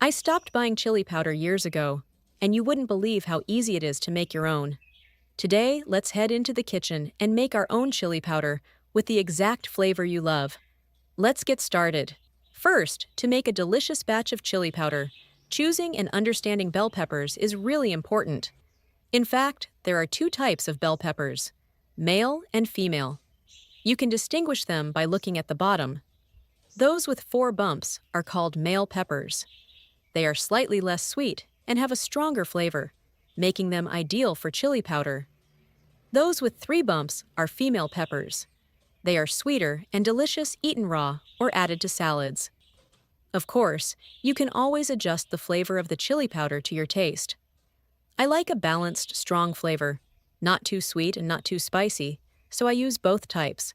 I stopped buying chili powder years ago, and you wouldn't believe how easy it is to make your own. Today, let's head into the kitchen and make our own chili powder with the exact flavor you love. Let's get started. First, to make a delicious batch of chili powder, choosing and understanding bell peppers is really important. In fact, there are two types of bell peppers, male and female. You can distinguish them by looking at the bottom. Those with 4 bumps are called male peppers. They are slightly less sweet and have a stronger flavor, making them ideal for chili powder. Those with 3 bumps are female peppers. They are sweeter and delicious eaten raw or added to salads. Of course, you can always adjust the flavor of the chili powder to your taste. I like a balanced, strong flavor, not too sweet and not too spicy, so I use both types.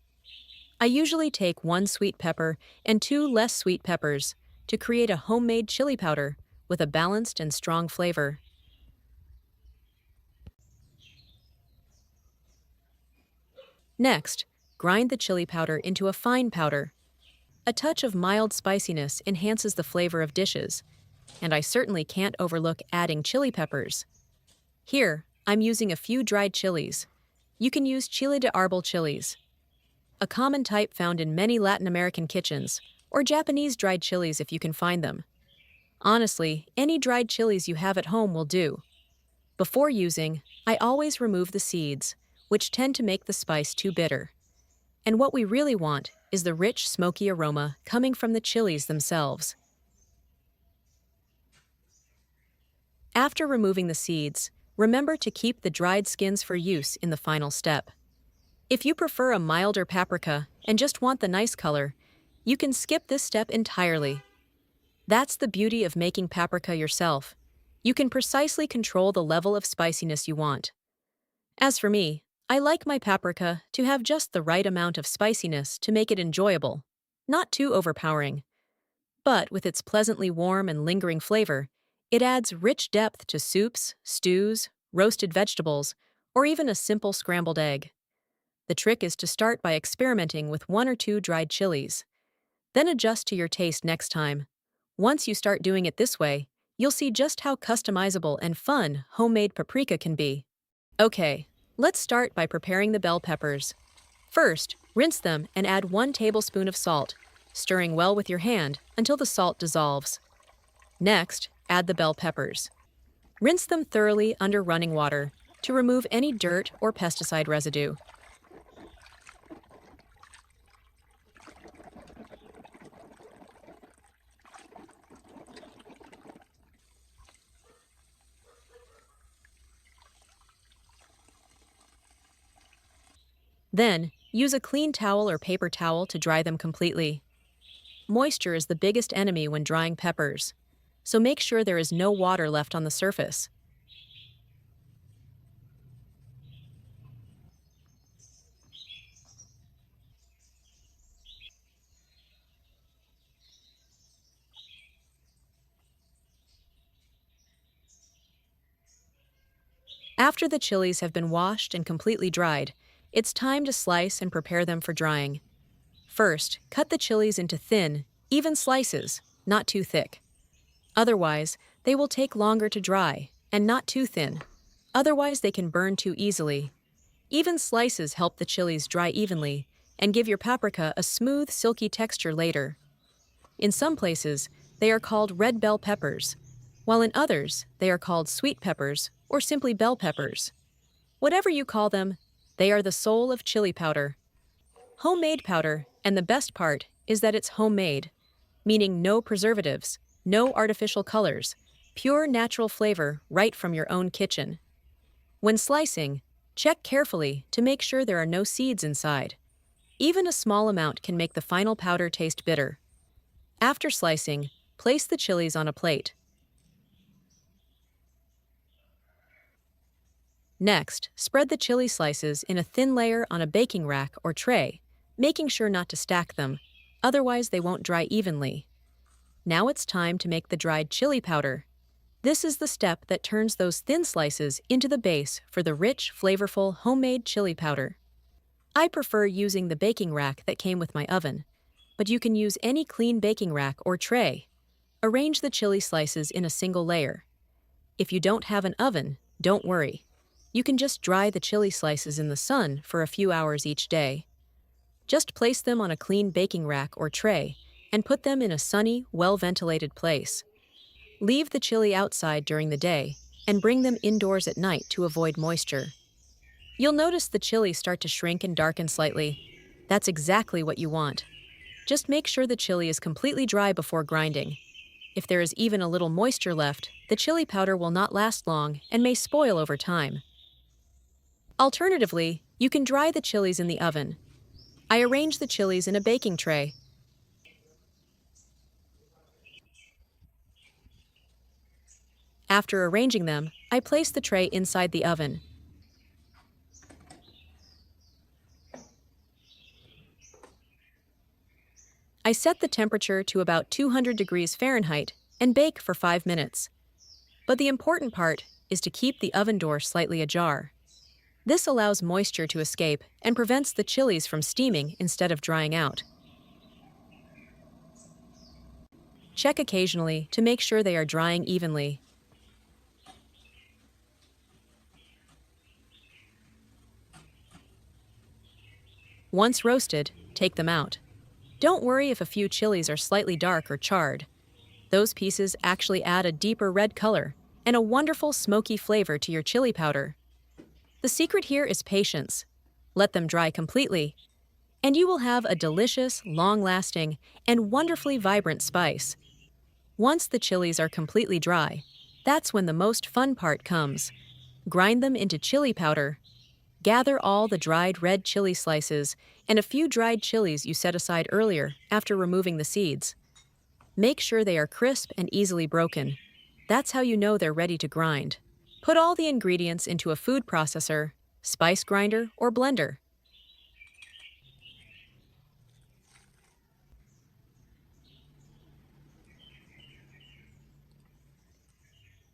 I usually take 1 sweet pepper and 2 less sweet peppers to create a homemade chili powder with a balanced and strong flavor. Next, grind the chili powder into a fine powder. A touch of mild spiciness enhances the flavor of dishes, and I certainly can't overlook adding chili peppers. Here, I'm using a few dried chilies. You can use chile de árbol chilies, a common type found in many Latin American kitchens, or Japanese dried chilies if you can find them. Honestly, any dried chilies you have at home will do. Before using, I always remove the seeds, which tend to make the spice too bitter. And what we really want is the rich, smoky aroma coming from the chilies themselves. After removing the seeds, remember to keep the dried skins for use in the final step. If you prefer a milder paprika and just want the nice color, you can skip this step entirely. That's the beauty of making paprika yourself. You can precisely control the level of spiciness you want. As for me, I like my paprika to have just the right amount of spiciness to make it enjoyable, not too overpowering. But with its pleasantly warm and lingering flavor, it adds rich depth to soups, stews, roasted vegetables, or even a simple scrambled egg. The trick is to start by experimenting with 1 or 2 dried chilies. Then adjust to your taste next time. Once you start doing it this way, you'll see just how customizable and fun homemade paprika can be. Okay, let's start by preparing the bell peppers. First, rinse them and add 1 tablespoon of salt, stirring well with your hand until the salt dissolves. Next, add the bell peppers. Rinse them thoroughly under running water to remove any dirt or pesticide residue. Then, use a clean towel or paper towel to dry them completely. Moisture is the biggest enemy when drying peppers, so make sure there is no water left on the surface. After the chilies have been washed and completely dried, it's time to slice and prepare them for drying. First, cut the chilies into thin, even slices, not too thick. Otherwise, they will take longer to dry, and not too thin. Otherwise, they can burn too easily. Even slices help the chilies dry evenly and give your paprika a smooth, silky texture later. In some places, they are called red bell peppers, while in others, they are called sweet peppers or simply bell peppers. Whatever you call them, they are the soul of chili powder. Homemade powder, and the best part, is that it's homemade, meaning no preservatives, no artificial colors, pure natural flavor right from your own kitchen. When slicing, check carefully to make sure there are no seeds inside. Even a small amount can make the final powder taste bitter. After slicing, place the chilies on a plate. Next, spread the chili slices in a thin layer on a baking rack or tray, making sure not to stack them, otherwise they won't dry evenly. Now it's time to make the dried chili powder. This is the step that turns those thin slices into the base for the rich, flavorful homemade chili powder. I prefer using the baking rack that came with my oven, but you can use any clean baking rack or tray. Arrange the chili slices in a single layer. If you don't have an oven, don't worry. You can just dry the chili slices in the sun for a few hours each day. Just place them on a clean baking rack or tray and put them in a sunny, well-ventilated place. Leave the chili outside during the day and bring them indoors at night to avoid moisture. You'll notice the chili start to shrink and darken slightly. That's exactly what you want. Just make sure the chili is completely dry before grinding. If there is even a little moisture left, the chili powder will not last long and may spoil over time. Alternatively, you can dry the chilies in the oven. I arrange the chilies in a baking tray. After arranging them, I place the tray inside the oven. I set the temperature to about 200 degrees Fahrenheit and bake for 5 minutes. But the important part is to keep the oven door slightly ajar. This allows moisture to escape and prevents the chilies from steaming instead of drying out. Check occasionally to make sure they are drying evenly. Once roasted, take them out. Don't worry if a few chilies are slightly dark or charred. Those pieces actually add a deeper red color and a wonderful smoky flavor to your chili powder. The secret here is patience. Let them dry completely, and you will have a delicious, long-lasting, and wonderfully vibrant spice. Once the chilies are completely dry, that's when the most fun part comes. Grind them into chili powder. Gather all the dried red chili slices and a few dried chilies you set aside earlier after removing the seeds. Make sure they are crisp and easily broken. That's how you know they're ready to grind. Put all the ingredients into a food processor, spice grinder, or blender.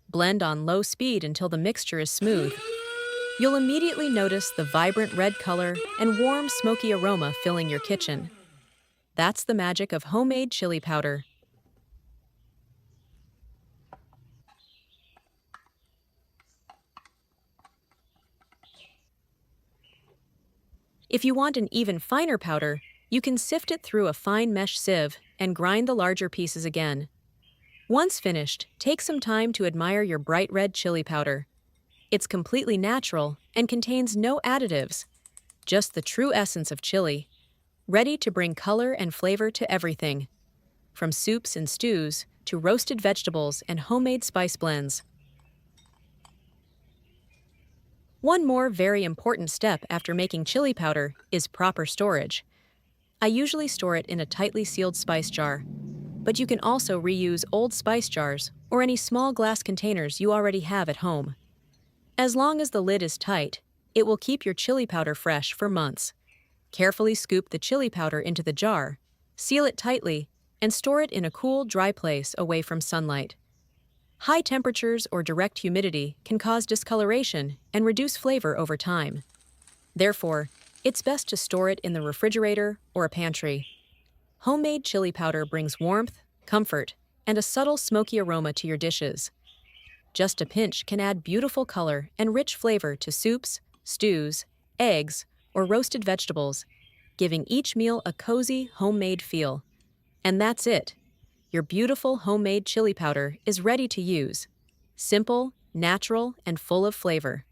Blend on low speed until the mixture is smooth. You'll immediately notice the vibrant red color and warm, smoky aroma filling your kitchen. That's the magic of homemade chili powder. If you want an even finer powder, you can sift it through a fine mesh sieve and grind the larger pieces again. Once finished, take some time to admire your bright red chili powder. It's completely natural and contains no additives, just the true essence of chili, ready to bring color and flavor to everything, from soups and stews to roasted vegetables and homemade spice blends. One more very important step after making chili powder is proper storage. I usually store it in a tightly sealed spice jar, but you can also reuse old spice jars or any small glass containers you already have at home. As long as the lid is tight, it will keep your chili powder fresh for months. Carefully scoop the chili powder into the jar, seal it tightly, and store it in a cool, dry place away from sunlight. High temperatures or direct humidity can cause discoloration and reduce flavor over time. Therefore, it's best to store it in the refrigerator or a pantry. Homemade chili powder brings warmth, comfort, and a subtle smoky aroma to your dishes. Just a pinch can add beautiful color and rich flavor to soups, stews, eggs, or roasted vegetables, giving each meal a cozy, homemade feel. And that's it. Your beautiful homemade chili powder is ready to use. Simple, natural, and full of flavor.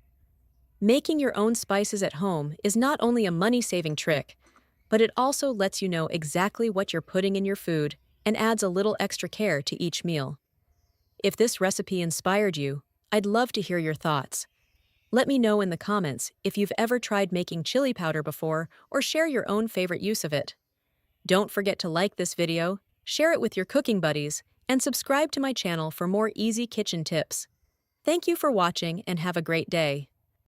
Making your own spices at home is not only a money-saving trick, but it also lets you know exactly what you're putting in your food and adds a little extra care to each meal. If this recipe inspired you, I'd love to hear your thoughts. Let me know in the comments if you've ever tried making chili powder before or share your own favorite use of it. Don't forget to like this video, share it with your cooking buddies, and subscribe to my channel for more easy kitchen tips. Thank you for watching and have a great day.